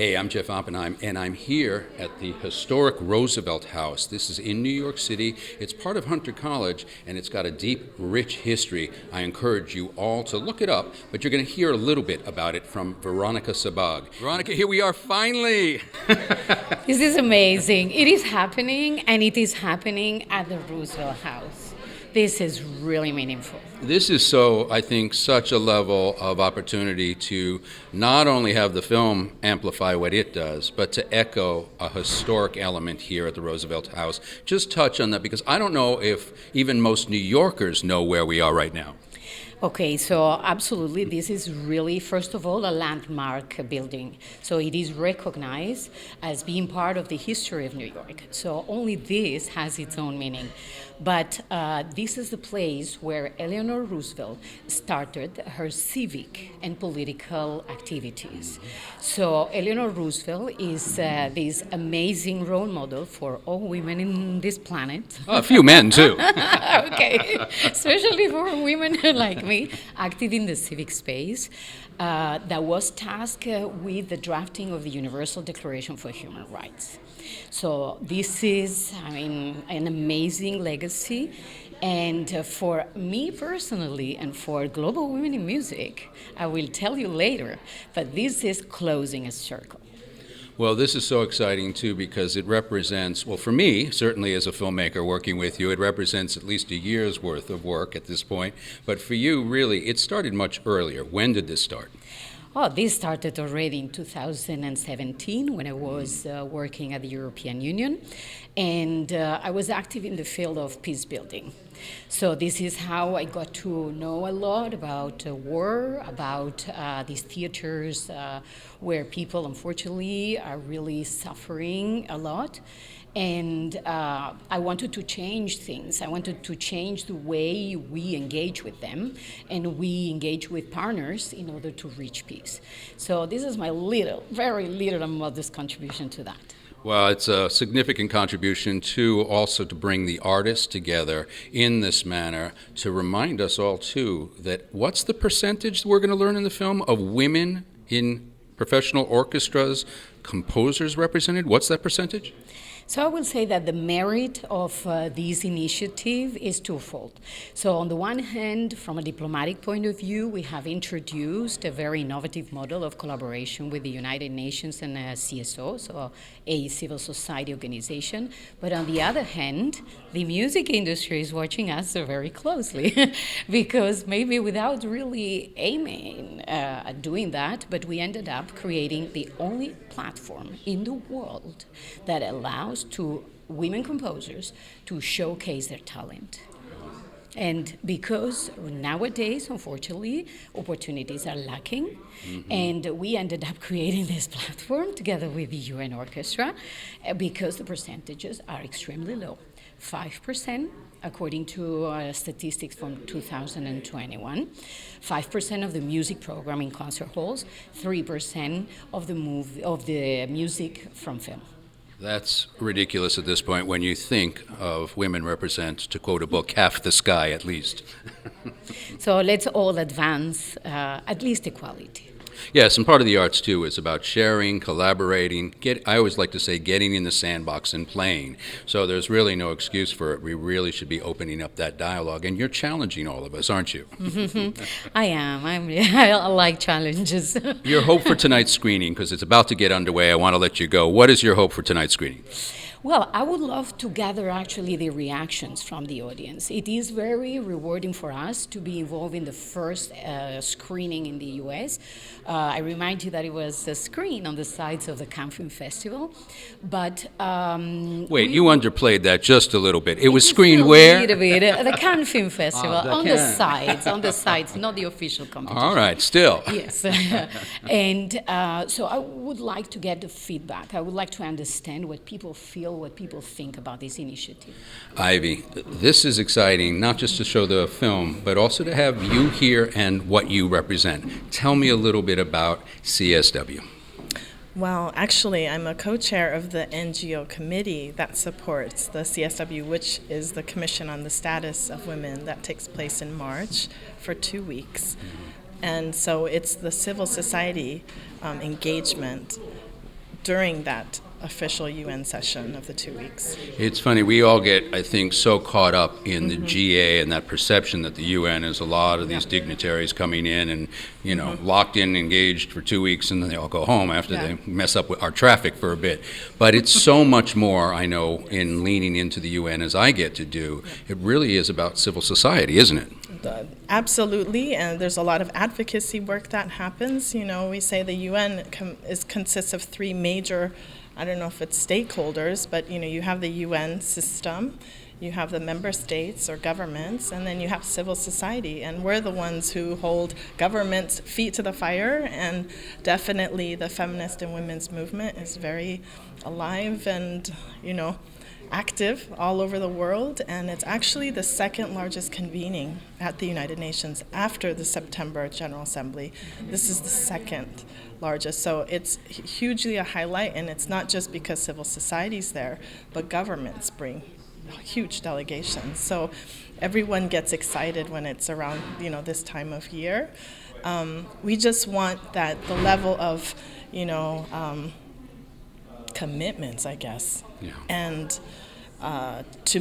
Hey, I'm Jeff Oppenheim, and I'm here at the historic Roosevelt House. This is in New York City. It's part of Hunter College, and it's got a deep, rich history. I encourage you all to look it up, but you're going to hear a little bit about it from Veronica Sabag. Veronica, here we are finally! This is amazing. It is happening, and it is happening at the Roosevelt House. This is really meaningful. This is I think, such a level of opportunity to not only have the film amplify what it does, but to echo a historic element here at the Roosevelt House. Just touch on that, because I don't know if even most New Yorkers know where we are right now. Okay, so absolutely, this is really, first of all, a landmark building. So it is recognized as being part of the history of New York. So only this has its own meaning. But this is the place where Eleanor Roosevelt started her civic and political activities. So Eleanor Roosevelt is this amazing role model for all women in this planet. Oh, a few men, too. Okay, especially for women like me, active in the civic space, that was tasked with the drafting of the Universal Declaration for Human Rights. So this is, an amazing legacy. And for me personally, and for Global Women in Music, I will tell you later, but this is closing a circle. Well, this is so exciting, too, because it represents, well, for me, certainly as a filmmaker working with you, it represents at least a year's worth of work at this point. But for you, really, it started much earlier. When did this start? Oh, this started already in 2017 when I was working at the European Union, and I was active in the field of peace building. So this is how I got to know a lot about war, about these theaters where people, unfortunately, are really suffering a lot. And I wanted to change things. I wanted to change the way we engage with them, and we engage with partners in order to reach peace. So this is my very little and modest contribution to that. Well, it's a significant contribution also to bring the artists together in this manner, to remind us all, too, that what's the percentage we're going to learn in the film of women in professional orchestras, composers represented? What's that percentage? So I will say that the merit of this initiative is twofold. So on the one hand, from a diplomatic point of view, we have introduced a very innovative model of collaboration with the United Nations and CSO, so a civil society organization. But on the other hand, the music industry is watching us very closely because maybe without really aiming at doing that, but we ended up creating the only platform in the world that allows to women composers to showcase their talent. And because nowadays, unfortunately, opportunities are lacking, and we ended up creating this platform together with the UN Orchestra because the percentages are extremely low. 5%, according to statistics from 2021, 5% of the music program in concert halls, 3% of the music from film. That's ridiculous at this point when you think of women represent, to quote a book, half the sky at least. So let's all advance at least equality. Yes, and part of the arts, too, is about sharing, collaborating. I always like to say getting in the sandbox and playing. So there's really no excuse for it. We really should be opening up that dialogue. And you're challenging all of us, aren't you? I am. I like challenges. Your hope for tonight's screening, because it's about to get underway, I want to let you go. What is your hope for tonight's screening? Well, I would love to gather actually the reactions from the audience. It is very rewarding for us to be involved in the first screening in the U.S. I remind you that it was a screen on the sides of the Cannes Film Festival, but... Wait, you underplayed that just a little bit. It was screened where? A little bit, at the Cannes Film Festival, on the sides, not the official competition. All right, still. Yes. And so I would like to get the feedback. I would like to understand what people feel, what people think about this initiative. Ivy, this is exciting, not just to show the film, but also to have you here and what you represent. Tell me a little bit about CSW. Well, actually, I'm a co-chair of the NGO committee that supports the CSW, which is the Commission on the Status of Women that takes place in March for 2 weeks. And so it's the civil society engagement during that official UN session of the 2 weeks. It's funny, we all get, I think, so caught up in the GA and that perception that the UN is a lot of these dignitaries coming in and, locked in, engaged for 2 weeks, and then they all go home after they mess up with our traffic for a bit. But it's so much more, I know, in leaning into the UN as I get to do. It really is about civil society, isn't it? Absolutely, and there's a lot of advocacy work that happens. We say the UN consists of three major, I don't know if it's stakeholders, but you have the UN system, you have the member states or governments, and then you have civil society. And we're the ones who hold government's feet to the fire, and definitely the feminist and women's movement is very alive and, active all over the world, and it's actually the second largest convening at the United Nations after the September General Assembly. This is the second largest, so it's hugely a highlight, and it's not just because civil society's there, but governments bring huge delegations. So everyone gets excited when it's around, this time of year. We just want that the level of, commitments, I guess, and to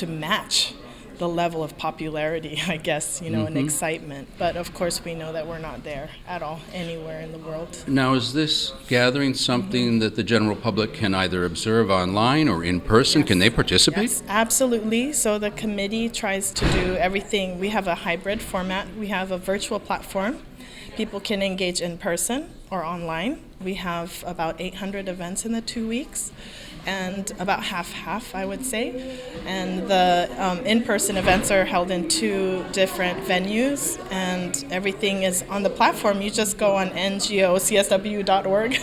match the level of popularity, I guess, and excitement. But of course, we know that we're not there at all anywhere in the world. Now, is this gathering something that the general public can either observe online or in person? Yes. Can they participate? Yes, absolutely. So the committee tries to do everything. We have a hybrid format. We have a virtual platform. People can engage in person or online. We have about 800 events in the 2 weeks, and about half, I would say. And the in-person events are held in 2 different venues, and everything is on the platform. You just go on ngocsw.org.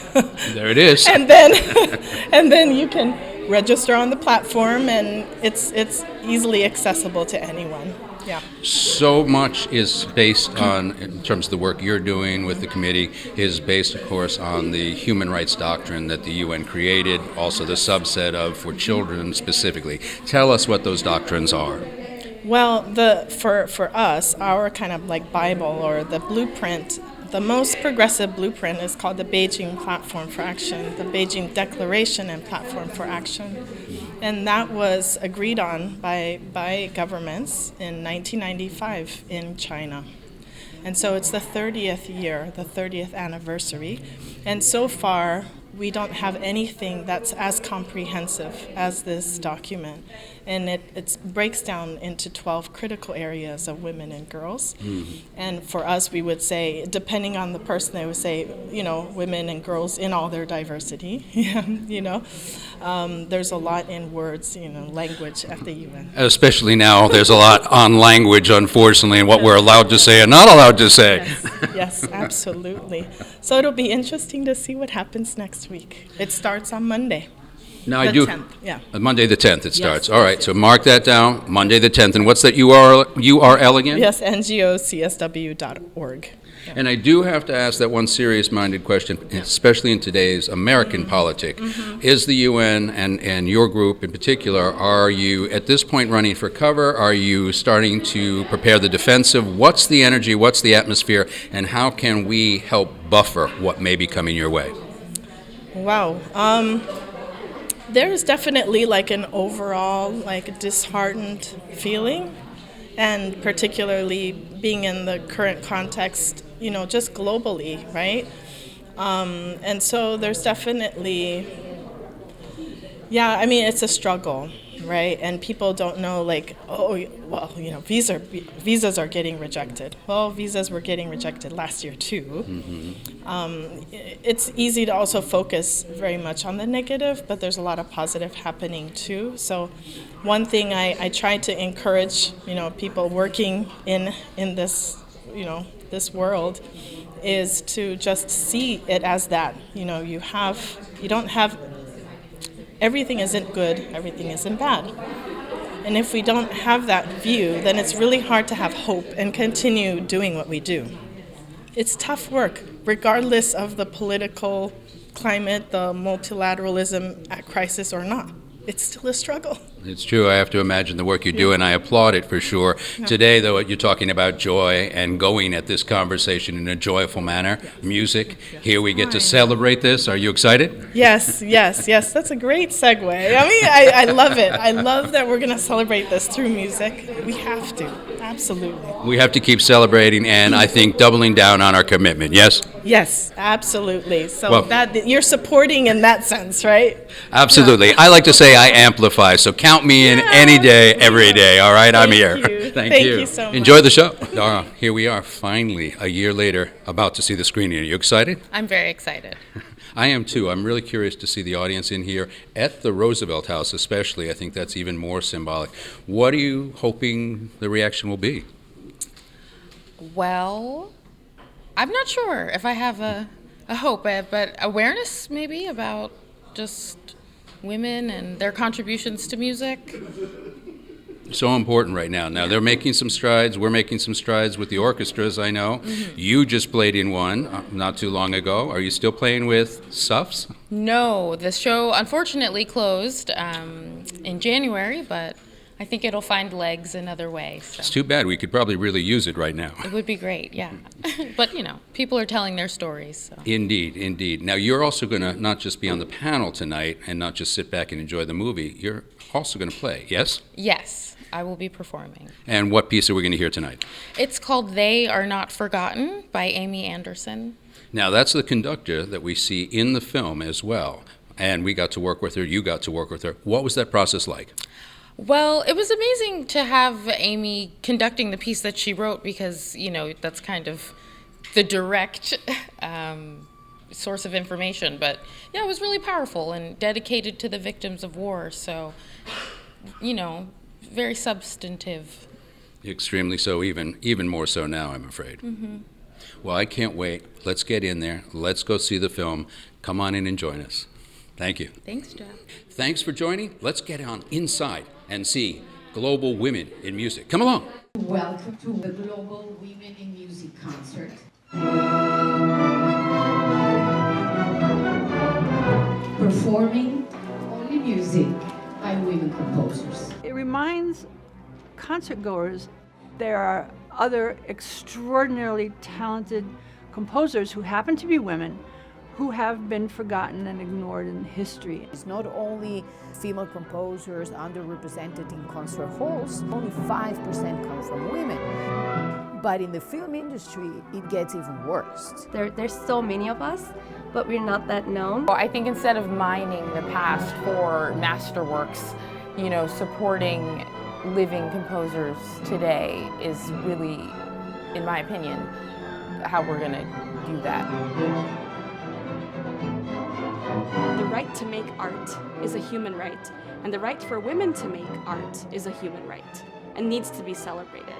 There it is. and then you can register on the platform, and it's easily accessible to anyone. Yeah. So much is based on, in terms of the work you're doing with the committee, is based, of course, on the human rights doctrine that the UN created, also the subset of for children specifically. Tell us what those doctrines are. Well, for us, our kind of like Bible or the blueprint, the most progressive blueprint is called the Beijing Platform for Action, the Beijing Declaration and Platform for Action. And that was agreed on by governments in 1995 in China. And so it's the 30th year, the 30th anniversary. And so far, we don't have anything that's as comprehensive as this document. And it breaks down into 12 critical areas of women and girls. Mm-hmm. And for us, we would say, depending on the person, they would say, women and girls in all their diversity. There's a lot in words, language at the UN. Especially now, there's a lot on language, unfortunately, and what we're allowed to say and not allowed to say. Yes, absolutely. So it'll be interesting to see what happens next week. It starts on Monday. Now the I do. 10th, yeah. Monday the 10th it starts. Yes, all right, so mark that down. Monday the 10th. And what's that URL again? Yes, ngocsw.org. Yeah. And I do have to ask that one serious-minded question, especially in today's American politics. Mm-hmm. Is the UN and your group in particular, are you at this point running for cover? Are you starting to prepare the defensive? What's the energy? What's the atmosphere? And how can we help buffer what may be coming your way? Wow. There's definitely like an overall disheartened feeling, and particularly being in the current context, just globally, right? And so there's definitely, it's a struggle, right? And people don't know, visas are getting rejected. Well, visas were getting rejected last year too. Mm-hmm. It's easy to also focus very much on the negative, but there's a lot of positive happening too. So one thing I try to encourage, people working in this, this world, is to just see it as that. Everything isn't good, everything isn't bad. And if we don't have that view, then it's really hard to have hope and continue doing what we do. It's tough work, regardless of the political climate, the multilateralism crisis or not. it's still a struggle. It's true. I have to imagine the work you do, and I applaud it for sure. Today, though, you're talking about joy and going at this conversation in a joyful manner. Music. Here we get to celebrate this. Are you excited? Yes. That's a great segue. I mean, I love it. I love that we're going to celebrate this through music. We have to. Absolutely. We have to keep celebrating, and I think doubling down on our commitment. Yes? Yes, absolutely. So Well- that you're supporting in that sense, right? Absolutely. I like to say I amplify, so count me in any day, every day. All right, I'm here. Thank you. Thank Thank you. you so much. Enjoy the show. Dara, here we are, finally, a year later, about to see the screening. Are you excited? I'm very excited. I am too. I'm really curious to see the audience in here at the Roosevelt House, especially. I think that's even more symbolic. What are you hoping the reaction will be? Well, I'm not sure if I have a hope, but awareness maybe about just women and their contributions to music. So important right now. Now, they're making some strides. We're making some strides with the orchestras, I know. You just played in one not too long ago. Are you still playing with SUFs? No, the show unfortunately closed in January, but I think it'll find legs another way. So. It's too bad. We could probably really use it right now. It would be great, yeah. But, people are telling their stories. So. Indeed. Now, you're also going to not just be on the panel tonight and not just sit back and enjoy the movie. You're also going to play, yes? Yes, I will be performing. And what piece are we going to hear tonight? It's called They Are Not Forgotten by Amy Anderson. Now, that's the conductor that we see in the film as well. And we got to work with her. You got to work with her. What was that process like? Well, it was amazing to have Amy conducting the piece that she wrote because, that's kind of the direct source of information. But, yeah, it was really powerful and dedicated to the victims of war. So, very substantive. Extremely so, even more so now, I'm afraid. Well, I can't wait. Let's get in there. Let's go see the film. Come on in and join us. Thank you. Thanks, Jeff. Thanks for joining. Let's get on inside and see Global Women in Music. Come along. Welcome to the Global Women in Music concert. Performing only music by women composers. It reminds concertgoers there are other extraordinarily talented composers who happen to be women who have been forgotten and ignored in history. It's not only female composers underrepresented in concert halls, only 5% come from women. But in the film industry, it gets even worse. There's so many of us, but we're not that known. I think instead of mining the past for masterworks, supporting living composers today is really, in my opinion, how we're going to do that. The right to make art is a human right, and the right for women to make art is a human right, and needs to be celebrated.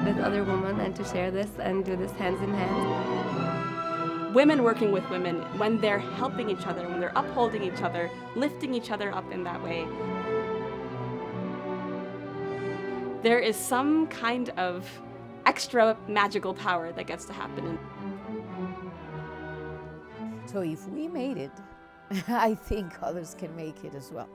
With other women and to share this and do this hands in hand. Women working with women, when they're helping each other, when they're upholding each other, lifting each other up in that way, there is some kind of extra magical power that gets to happen. So if we made it, I think others can make it as well.